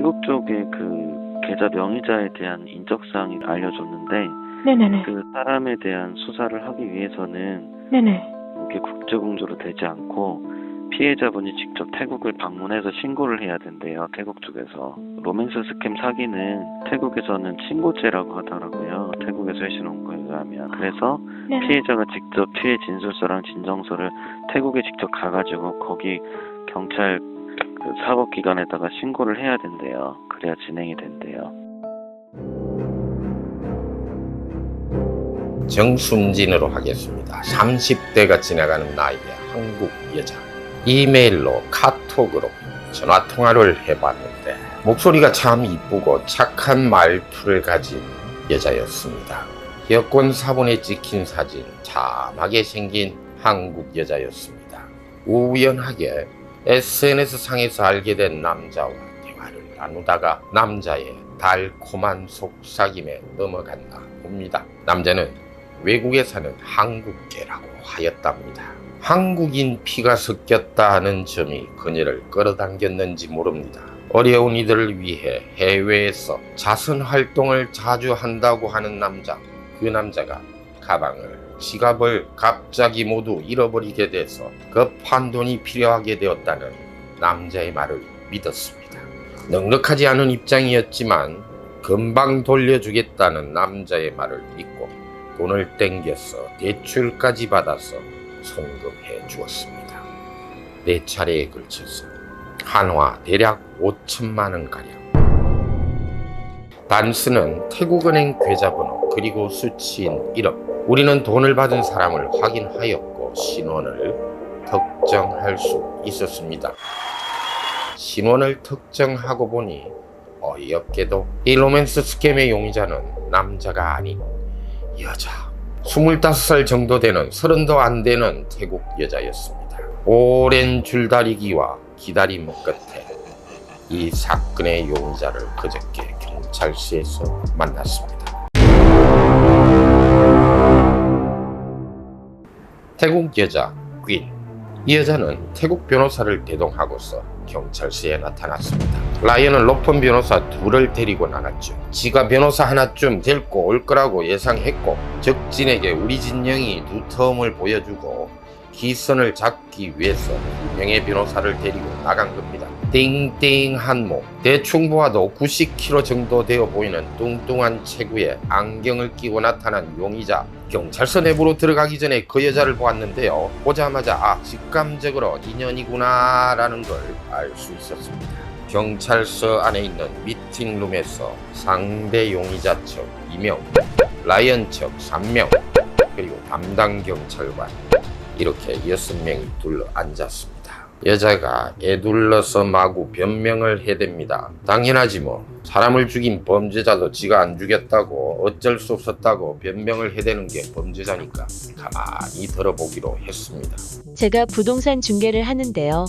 태국 쪽에 그 계좌 명의자에 대한 인적사항이 알려줬는데 네네네. 그 사람에 대한 수사를 하기 위해서는 네네. 이게 국제공조로 되지 않고 피해자분이 직접 태국을 방문해서 신고를 해야 된대요. 태국 쪽에서. 로맨스 스캠 사기는 태국에서는 친고죄라고 하더라고요. 태국에서 해신 온 거에 의하면. 그래서 네네. 피해자가 직접 피해 진술서랑 진정서를 태국에 직접 가가지고 거기 경찰 그 사법기관에다가 신고를 해야 된대요. 그래야 진행이 된대요. 정순진으로 하겠습니다. 30대가 지나가는 나이의 한국 여자. 이메일로 카톡으로 전화통화를 해봤는데 목소리가 참 이쁘고 착한 말투를 가진 여자였습니다. 여권 사본에 찍힌 사진, 참하게 생긴 한국 여자였습니다. 우연하게 SNS상에서 알게 된 남자와 대화를 나누다가 남자의 달콤한 속삭임에 넘어갔나 봅니다. 남자는 외국에 사는 한국계라고 하였답니다. 한국인 피가 섞였다는 점이 그녀를 끌어당겼는지 모릅니다. 어려운 이들을 위해 해외에서 자선 활동을 자주 한다고 하는 남자. 그 남자가 가방을, 지갑을 갑자기 모두 잃어버리게 돼서 급한 돈이 필요하게 되었다는 남자의 말을 믿었습니다. 넉넉하지 않은 입장이었지만 금방 돌려주겠다는 남자의 말을 믿고 돈을 땡겨서 대출까지 받아서 송금해 주었습니다. 4차례에 걸쳐서 한화 대략 5천만 원 가량. 단수는 태국은행 계좌번호 그리고 수취인 1억. 우리는 돈을 받은 사람을 확인하였고 신원을 특정할 수 있었습니다. 신원을 특정하고 보니 어이없게도 이 로맨스 스캠의 용의자는 남자가 아닌 여자. 25살 정도 되는 30도 안 되는 태국 여자였습니다. 오랜 줄다리기와 기다림 끝에 이 사건의 용의자를 그저께 경찰서에서 만났습니다. 태국 여자 퀸. 이 여자는 태국 변호사를 대동하고서 경찰서에 나타났습니다. 라이언은 높은 변호사 둘을 데리고 나갔죠. 지가 변호사 하나쯤 데리고 올 거라고 예상했고 적진에게 우리 진영이 두터움을 보여주고 기선을 잡기 위해서 2명의 변호사를 데리고 나간 겁니다. 띵띵한 몸, 대충 보아도 90kg 정도 되어 보이는 뚱뚱한 체구에 안경을 끼고 나타난 용의자. 경찰서 내부로 들어가기 전에 그 여자를 보았는데요. 보자마자 직감적으로 인연이구나 라는 걸 알 수 있었습니다. 경찰서 안에 있는 미팅룸에서 상대 용의자 측 2명, 라이언 측 3명, 그리고 담당 경찰관 이렇게 6명이 둘러 앉았습니다. 여자가 애둘러서 마구 변명을 해댑니다. 당연하지 뭐. 사람을 죽인 범죄자도 지가 안 죽였다고 어쩔 수 없었다고 변명을 해대는 게 범죄자니까 가만히 들어보기로 했습니다. 제가 부동산 중개를 하는데요.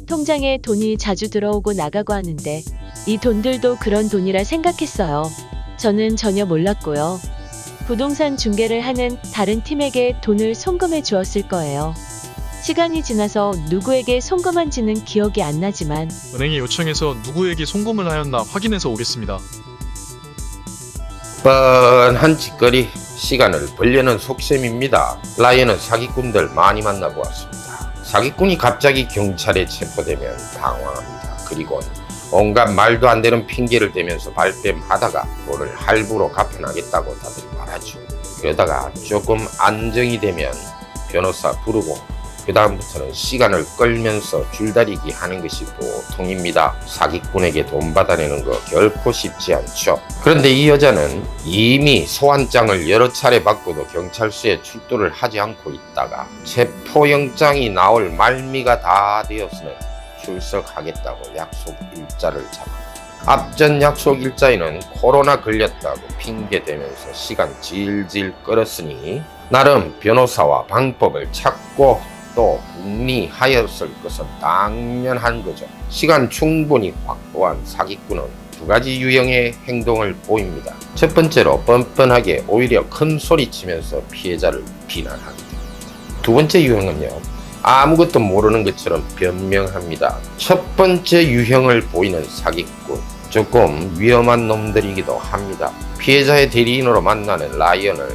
통장에 돈이 자주 들어오고 나가고 하는데 이 돈들도 그런 돈이라 생각했어요. 저는 전혀 몰랐고요. 부동산 중개를 하는 다른 팀에게 돈을 송금해 주었을 거예요. 시간이 지나서 누구에게 송금한지는 기억이 안 나지만 은행에 요청해서 누구에게 송금을 하였나 확인해서 오겠습니다. 뻔한 짓거리, 시간을 벌려는 속셈입니다. 라이언은 사기꾼들 많이 만나보았습니다. 사기꾼이 갑자기 경찰에 체포되면 당황합니다. 그리고 온갖 말도 안 되는 핑계를 대면서 발뺌하다가 돈을 할부로 갚아나겠다고 다들 말하죠. 그러다가 조금 안정이 되면 변호사 부르고 그 다음부터는 시간을 끌면서 줄다리기 하는 것이 보통입니다. 사기꾼에게 돈 받아내는 거 결코 쉽지 않죠. 그런데 이 여자는 이미 소환장을 여러 차례 받고도 경찰서에 출두를 하지 않고 있다가 체포영장이 나올 말미가 다 되었으면 출석하겠다고 약속 일자를 잡아 앞전 약속 일자에는 코로나 걸렸다고 핑계대면서 시간 질질 끌었으니 나름 변호사와 방법을 찾고 또 궁리하였을 것은 당연한 거죠. 시간 충분히 확보한 사기꾼은 2가지 유형의 행동을 보입니다. 첫 번째로 뻔뻔하게 오히려 큰 소리치면서 피해자를 비난합니다. 두 번째 유형은요, 아무것도 모르는 것처럼 변명합니다. 첫 번째 유형을 보이는 사기꾼, 조금 위험한 놈들이기도 합니다. 피해자의 대리인으로 만나는 라이언을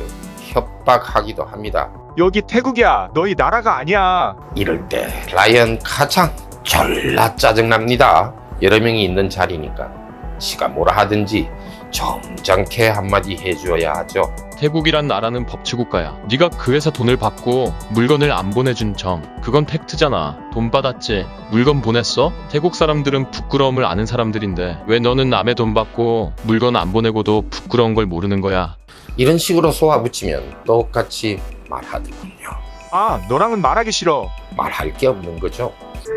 협박하기도 합니다. 여기 태국이야. 너희 나라가 아니야. 이럴 때 라이언 가장 졸라 짜증납니다. 여러 명이 있는 자리니까 지가 뭐라 하든지 점잖게 한마디 해줘야 하죠. 태국이란 나라는 법치국가야. 네가 그 회사 돈을 받고 물건을 안 보내준 점, 그건 팩트잖아. 돈 받았지? 물건 보냈어? 태국 사람들은 부끄러움을 아는 사람들인데 왜 너는 남의 돈 받고 물건 안 보내고도 부끄러운 걸 모르는 거야? 이런 식으로 쏘아붙이면 똑같이 말하더군요. 아, 너랑은 말하기 싫어. 말할 게 없는 거죠.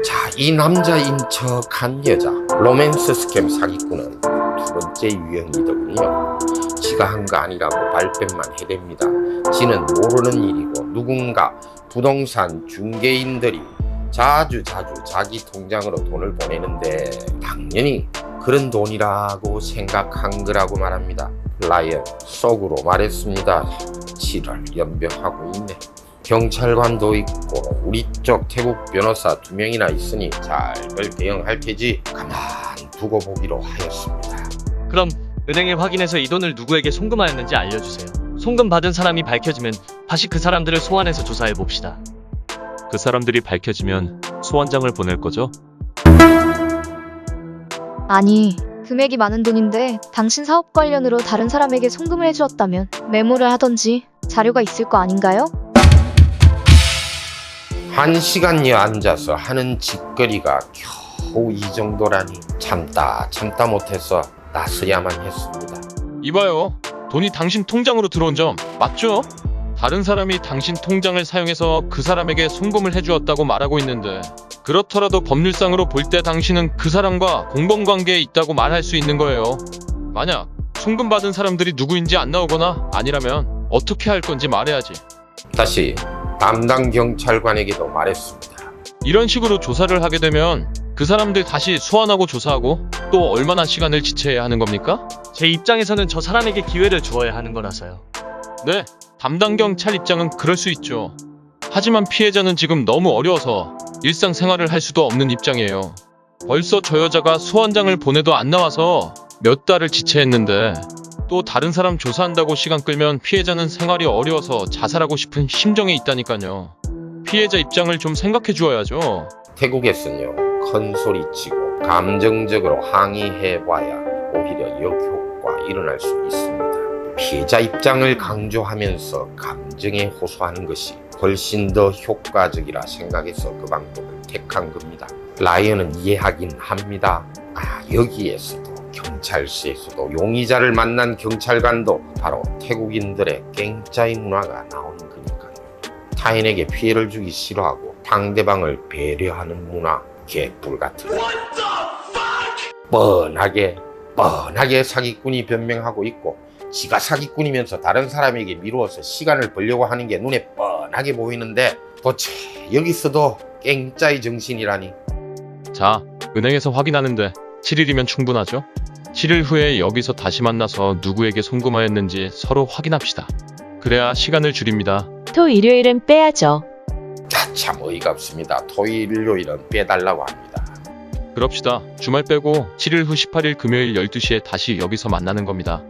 자, 이 남자인 척한 여자, 로맨스 스캠 사기꾼은 두 번째 유형이더군요. 지가 한 거 아니라고 발뺌만 해댑니다. 지는 모르는 일이고 누군가 부동산 중개인들이 자주 자기 통장으로 돈을 보내는데 당연히 그런 돈이라고 생각한 거라고 말합니다. 라이언 속으로 말했습니다. 지를 연병하고 있네. 경찰관도 있고 우리 쪽 태국 변호사 2명이나 있으니 잘들 대응할 테지 가만 두고 보기로 하였습니다. 그럼 은행에 확인해서 이 돈을 누구에게 송금하였는지 알려주세요. 송금 받은 사람이 밝혀지면 다시 그 사람들을 소환해서 조사해 봅시다. 그 사람들이 밝혀지면 소환장을 보낼 거죠? 아니, 금액이 많은 돈인데 당신 사업 관련으로 다른 사람에게 송금을 해주었다면 메모를 하던지 자료가 있을 거 아닌가요? 1시간여 앉아서 하는 짓거리가 겨우 이 정도라니 참다 못해서 나서야만 했습니다. 이봐요. 돈이 당신 통장으로 들어온 점 맞죠? 다른 사람이 당신 통장을 사용해서 그 사람에게 송금을 해주었다고 말하고 있는데 그렇더라도 법률상으로 볼 때 당신은 그 사람과 공범관계에 있다고 말할 수 있는 거예요. 만약 송금받은 사람들이 누구인지 안 나오거나 아니라면 어떻게 할 건지 말해야지. 다시 담당 경찰관에게도 말했습니다. 이런 식으로 조사를 하게 되면 그 사람들 다시 소환하고 조사하고 또 얼마나 시간을 지체해야 하는 겁니까? 제 입장에서는 저 사람에게 기회를 주어야 하는 거라서요. 네, 담당 경찰 입장은 그럴 수 있죠. 하지만 피해자는 지금 너무 어려워서 일상생활을 할 수도 없는 입장이에요. 벌써 저 여자가 소환장을 보내도 안 나와서 몇 달을 지체했는데 또 다른 사람 조사한다고 시간 끌면 피해자는 생활이 어려워서 자살하고 싶은 심정에 있다니까요. 피해자 입장을 좀 생각해 주어야죠. 태국에서는요, 큰 소리치고 감정적으로 항의해봐야 오히려 역효과 일어날 수 있습니다. 피해자 입장을 강조하면서 감정에 호소하는 것이 훨씬 더 효과적이라 생각해서 그 방법을 택한 겁니다. 라이언은 이해하긴 합니다. 여기에서도 경찰서에서도 용의자를 만난 경찰관도 바로 태국인들의 깽짜이 문화가 나오는 거니까요. 타인에게 피해를 주기 싫어하고 상대방을 배려하는 문화, 개뿔 같은 뻔하게 사기꾼이 변명하고 있고 지가 사기꾼이면서 다른 사람에게 미루어서 시간을 벌려고 하는 게 눈에 뻔하게 보이는데 도대체 여기서도 깽짜이 정신이라니. 자, 은행에서 확인하는데 7일이면 충분하죠? 7일 후에 여기서 다시 만나서 누구에게 송금하였는지 서로 확인합시다. 그래야 시간을 줄입니다. 토 일요일은 빼야죠. 참 어이가 없습니다. 토요일 일요일은 빼달라고 합니다. 그럽시다. 주말 빼고 7일 후 18일 금요일 12시에 다시 여기서 만나는 겁니다.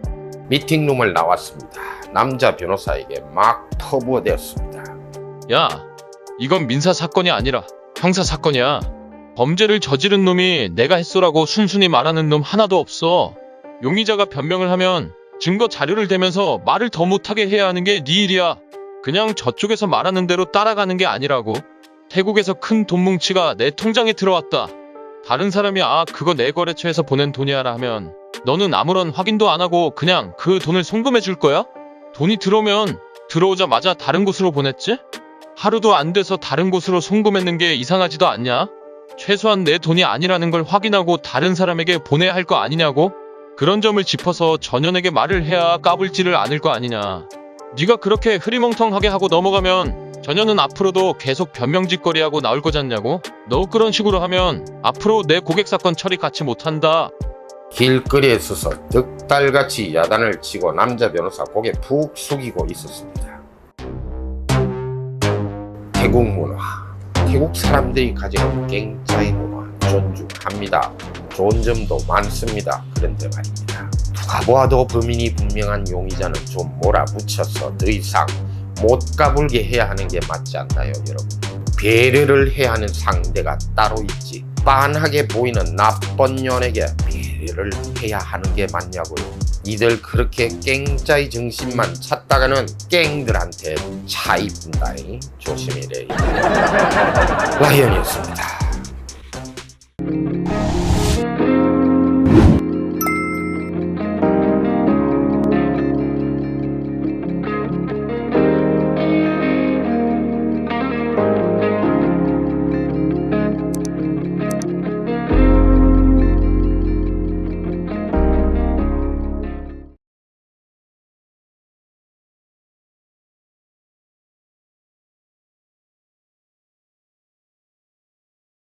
미팅룸을 나왔습니다. 남자 변호사에게 막 터부어대었습니다. 야, 이건 민사 사건이 아니라 형사 사건이야. 범죄를 저지른 놈이 내가 했소라고 순순히 말하는 놈 하나도 없어. 용의자가 변명을 하면 증거 자료를 대면서 말을 더 못하게 해야 하는 게 네 일이야. 그냥 저쪽에서 말하는 대로 따라가는 게 아니라고. 태국에서 큰 돈 뭉치가 내 통장에 들어왔다. 다른 사람이 그거 내 거래처에서 보낸 돈이야라 하면 너는 아무런 확인도 안 하고 그냥 그 돈을 송금해 줄 거야? 돈이 들어오면 들어오자마자 다른 곳으로 보냈지? 하루도 안 돼서 다른 곳으로 송금했는 게 이상하지도 않냐? 최소한 내 돈이 아니라는 걸 확인하고 다른 사람에게 보내야 할 거 아니냐고? 그런 점을 짚어서 전현에게 말을 해야 까불지를 않을 거 아니냐. 네가 그렇게 흐리멍텅하게 하고 넘어가면 전현은 앞으로도 계속 변명짓거리하고 나올 거잖냐고? 너 그런 식으로 하면 앞으로 내 고객 사건 처리 같이 못한다. 길거리에 서서 득달같이 야단을 치고 남자 변호사 고개 푹 숙이고 있었습니다. 태국 문화, 태국 사람들이 가지는 깽짜이 문화, 존중합니다. 좋은 점도 많습니다. 그런데 말입니다. 누가 보아도 범인이 분명한 용의자는 좀 몰아붙여서 더 이상 못 가불게 해야 하는 게 맞지 않나요, 여러분? 배려를 해야 하는 상대가 따로 있지. 빤하게 보이는 나쁜 년에게 배려를 해야 하는 게 맞냐고요. 이들 그렇게 깽짜이 정신만 찾다가는 깽들한테 차이 분다잉. 조심히래. 라이언이었습니다.